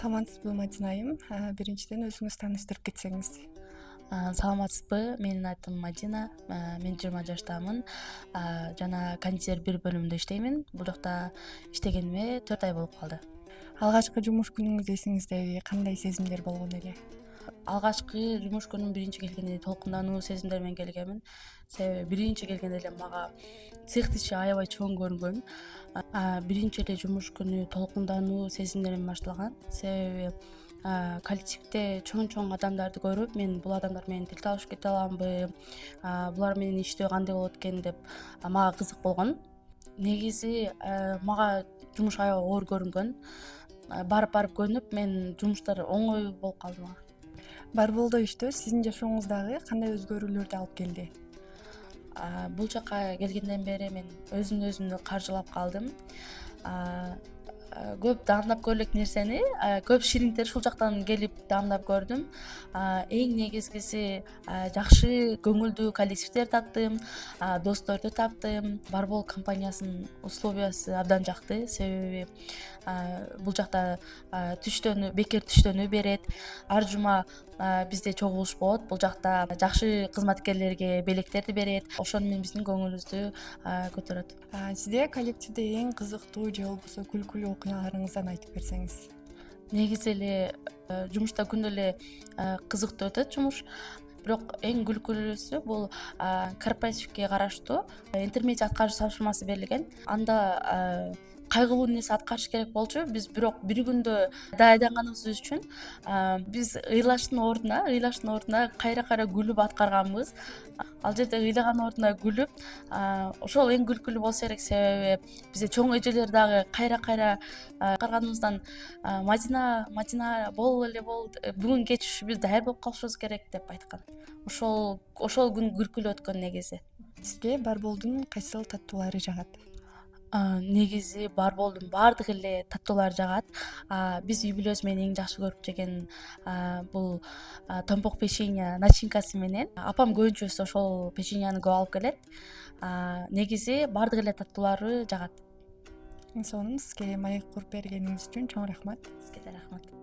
Тамансызбы Мадина айым? Биринчиден өзүңүз тааныштырып кетсеңиз. Саламатсызбы? Менин атым Мадина. Мен 20 жаштамын. Жана кондитер бир бөлүмүндө иштеймин. Бул жакта иштегениме 4 ай болуп калды. Алгачкы жумуш күнүңүз эсиңиздеби? Кандай сезимдер болгон эле? Алгачкы жумуш күнүм биринчи келгенде толкундануу сезимдер менен келгенмин. Себеби биринчи келгенде эле мага цехт иши аябай чоң көрүнгөн. Биринчи эле жумуш күнү толкундануу сезимдер менен башталган. Себеби коллективде чоң адамдарды көрүп, мен бул адамдар менен тил табышып кете аламбы, булар менен иштөө кандай болот экен деп мага кызык болгон. Негизи мага жумуш аябай оор көрүнгөн. Барып көнүп, мен жумуштар оңой болуп калды мага. Барболдо иштөө сиздин жашооңуздагы кандай өзгөрүүлөрдү алып келди? Бул жака келгенден бери мен өзүмдү каржылап калдым. А, Көп даамдап көрүлүк нерсени, көп ширингтерди ушул жактан келип даамдап көрдүм. Эң негизгиси жакшы көңүлдүү коллективдер таптым, досторду таптым. Барбол компаниясынын условиясы абдан жакты, себеби бул жакта бекер түштөнүү берет. Ар жума бизде чогулуш болот. Бул жакта жакшы кызматкерлерге белектерди берет. Ошону менен биздин көңүлүбүздү көтөрөт. Сизде коллективде эң кызыктуу же болбосо күлкүлүү окуяларыңыздан айтып берсеңиз. Негизи эле жумушта күндө эле кызыктуу өтөт жумуш. Бирок эң күлкүлүүсү бул корпоративге караштуу интермедиа аткарыш тапшырмасы берилген. Анда кайгылуу нерсе аткарыш керек болчу. Биз бирок бир күндө даярданганыбыз үчүн биз ыйлаштын ордуна кайра күлүп аткарганбыз. Ал жерде ыйлагандын ордуна күлүп, ошол эң күлкүлүү болсо керек, себеби бизде чоң эжелер дагы кайра аткарганыбыздан Мадина бол бүгүн кеч биз даяр болуп калышыбыз керек деп айткан. Ошол күн күлкүлүү өткөн негизи. Сизге барболдун кайсыл таттуулары жагат? Негизи барболдун баардык эле таттуулары жагат. Биз үй бүлөбүз менен эң жакшы көрүп жеген бул томпок печенье начинкасы менен. Апам көбүнчөсү ошол печеньени көп алып келет. Негизи баардык эле таттуулары жагат. Эң сонун сизге маек куруп бергениңиз үчүн чоң рахмат. Сизге да рахмат.